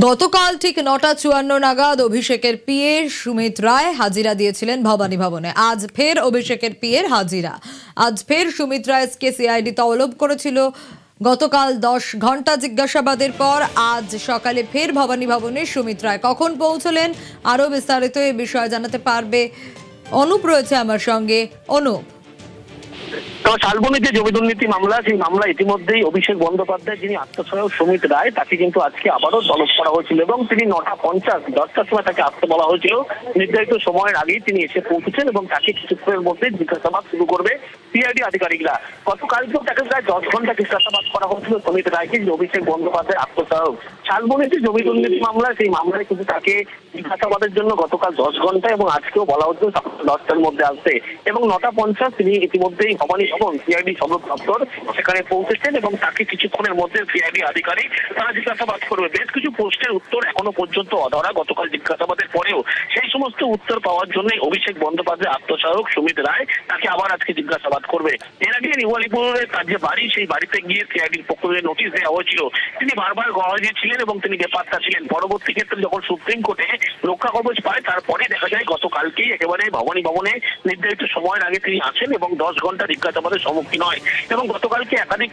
গতকাল ঠিক ৯:৫৪ নাগাদ অভিষেকের পিএ সুমিত রায় হাজিরা দিয়েছিলেন ভবানী ভবনে। আজ ফের অভিষেকের পিএর হাজিরা। আজ ফের সুমিত রায়কে সিআইডি তলব করেছিল। গতকাল ১০ ঘন্টা জিজ্ঞাসাবাদের পর আজ সকালে ফের ভবানী ভবনে সুমিত রায় কখন পৌঁছলেন আরো বিস্তারিত এই বিষয়ে জানাতে পারবে অনুপ রয়েছে আমার সঙ্গে। অনুপ, তো শালবনীর যে জমি দুর্নীতি মামলা, সেই মামলা ইতিমধ্যেই অভিষেক বন্দ্যোপাধ্যায় যিনি আত্মসহায়ক সুমিত রায়, তাকে কিন্তু আজকে আবারও তলব করা হয়েছিল এবং তিনি ৯:৫০ 10টার সময় তাকে আসতে বলা হয়েছিল। নির্ধারিত সময়ের আগেই তিনি এসে পৌঁছেছেন এবং তাকে কিছুক্ষণের মধ্যে জিজ্ঞাসাবাদ শুরু করবে সিআইডি আধিকারিকরা। গতকালকেও তাকে প্রায় 10 ঘন্টা জিজ্ঞাসাবাদ করা হয়েছিল সুমিত রায়কে, যে অভিষেক বন্দ্যোপাধ্যায় আত্মসহায়ক। শালবনীর যে জমি দুর্নীতি মামলা, সেই মামলায় কিন্তু তাকে জিজ্ঞাসাবাদের জন্য গতকাল 10 ঘন্টা এবং আজকেও বলা হচ্ছে সকাল 10টার মধ্যে আসতে। এবং ৯:৫০ তিনি ইতিমধ্যেই ভবানী ভবন সিআইডি সদর দপ্তর সেখানে পৌঁছেছেন এবং তাকে কিছুক্ষণের মধ্যে সিআইডি আধিকারিক তারা জিজ্ঞাসাবাদ করবে। বেশ কিছু প্রশ্নের উত্তর এখনো পর্যন্ত অধরা গতকাল জিজ্ঞাসাবাদের পরেও। সেই সমস্ত উত্তর পাওয়ার জন্য অভিষেক বন্দ্যোপাধ্যায় আত্মসহায়ক সুমিত রায় তাকে আবার আজকে জিজ্ঞাসাবাদ করবে। এর আগে নিউ আলিপুরের তার যে বাড়ি, সেই বাড়িতে গিয়ে সিআইডির পক্ষ থেকে নোটিশ দেওয়া হয়েছিল। তিনি বারবার গওয়াজি ছিলেন এবং তিনি বেপাত্তা ছিলেন। পরবর্তী ক্ষেত্রে যখন সুপ্রিম কোর্টে রক্ষা কবচ পায়, তারপরে দেখা যায় গতকালকেই একেবারে ভবানী ভবনে নির্ধারিত সময়ের আগে তিনি আসেন এবং 10 ঘন্টা জিজ্ঞাসাবাদের সম্মুখীন হয়। এবং গতকালকে একাধিক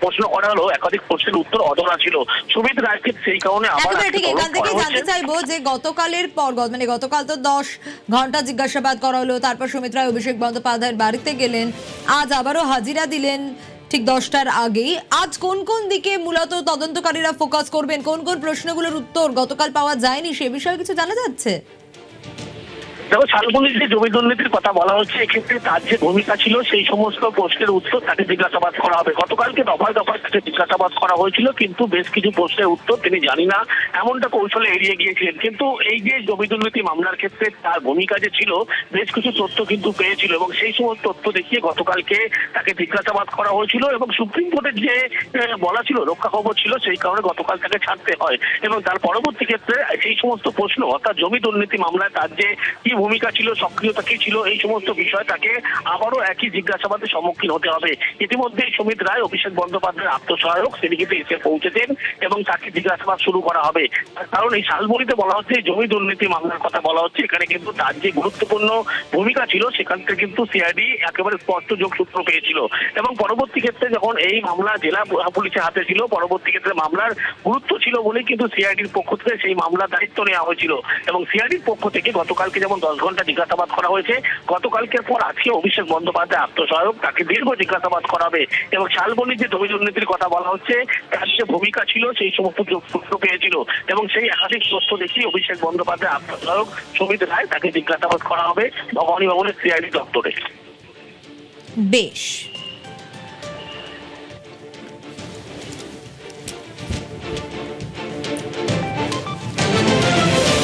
প্রশ্ন করা হলো, একাধিক প্রশ্নের উত্তর অধরা ছিল সুমিত রায়কে, সেই কারণে আবার ঠিক এখান থেকে জানতে চাইবো যে গতকালের পর মানে গতকাল তো 10 ঘন্টা জিজ্ঞাসাবাদ করা হলো, তারপর সুমিত রায় অভিষেক বন্দ্যোপাধ্যায়ের বাড়িতে গেলেন, আজ আবারও হাজিরা দিলেন ঠিক 10টার আগেই। আজ কোন কোন দিকে মূলত তদন্তকারীরা ফোকাস করবেন, কোন কোন প্রশ্নগুলোর উত্তর গতকাল পাওয়া যায়নি সে বিষয়ে কিছু জানা যাচ্ছে? দেখো, শালবনীর যে জমি দুর্নীতির কথা বলা হচ্ছে, এক্ষেত্রে তার যে ভূমিকা ছিল সেই সমস্ত প্রশ্নের উত্তর তাকে জিজ্ঞাসাবাদ করা হবে। গতকালকে দফায় দফায় তাকে জিজ্ঞাসাবাদ করা হয়েছিল, কিন্তু বেশ কিছু প্রশ্নের উত্তর তিনি জানি না এমনটা কৌশলে এড়িয়ে গিয়েছিলেন। কিন্তু এই যে জমি দুর্নীতি মামলার ক্ষেত্রে তার ভূমিকা যে ছিল, বেশ কিছু তথ্য কিন্তু পেয়েছিল এবং সেই সমস্ত তথ্য দেখিয়ে গতকালকে তাকে জিজ্ঞাসাবাদ করা হয়েছিল। এবং সুপ্রিম কোর্টের যে বলা ছিল রক্ষা কবচ ছিল, সেই কারণে গতকাল তাকে ছাড়তে হয়। এবং তার পরবর্তী ক্ষেত্রে সেই সমস্ত প্রশ্ন, অর্থাৎ জমি দুর্নীতি মামলায় তার যে কি ভূমিকা ছিল, সক্রিয়তা কি ছিল, এই সমস্ত বিষয় তাকে আবারও একই জিজ্ঞাসাবাদের সম্মুখীন হতে হবে। ইতিমধ্যে সুমিত রায় অভিষেক বন্দ্যোপাধ্যায়ের আত্মসহায়ক তিনি কিন্তু এসে পৌঁছেছেন এবং তাকে জিজ্ঞাসাবাদ শুরু করা হবে। কারণ এই শালবনীতে বলা হচ্ছে জমি দুর্নীতি মামলার কথা বলা হচ্ছে, এখানে কিন্তু তার যে গুরুত্বপূর্ণ ভূমিকা ছিল সেখান থেকে কিন্তু সিআইডি একেবারে স্পষ্ট যোগসূত্র পেয়েছিল। এবং পরবর্তী ক্ষেত্রে যখন এই মামলা জেলা পুলিশের হাতে ছিল, পরবর্তী ক্ষেত্রে মামলার গুরুত্ব ছিল বলেই কিন্তু সিআইডির পক্ষ থেকে সেই মামলার দায়িত্ব নেওয়া হয়েছিল। এবং সিআইডির পক্ষ থেকে গতকালকে যেমন 10 ঘন্টা জিজ্ঞাসাবাদ করা হয়েছে, গতকালকের পর আজকে অভিষেক বন্দ্যোপাধ্যায় আত্মসহায়ক তাকে দীর্ঘ জিজ্ঞাসাবাদ করা হবে। এবং শালবনীর যে জমি দুর্নীতির কথা বলা হচ্ছে, তার যে ভূমিকা ছিল সেই সমস্ত সূত্র পেয়েছিল এবং সেই একাধিক তথ্য দেখিয়ে অভিষেক বন্দ্যোপাধ্যায় আত্মসহায়ক সুমিত রায় তাকে জিজ্ঞাসাবাদ করা হবে ভবানী ভবনের সিআইডি দপ্তরে। বেশ।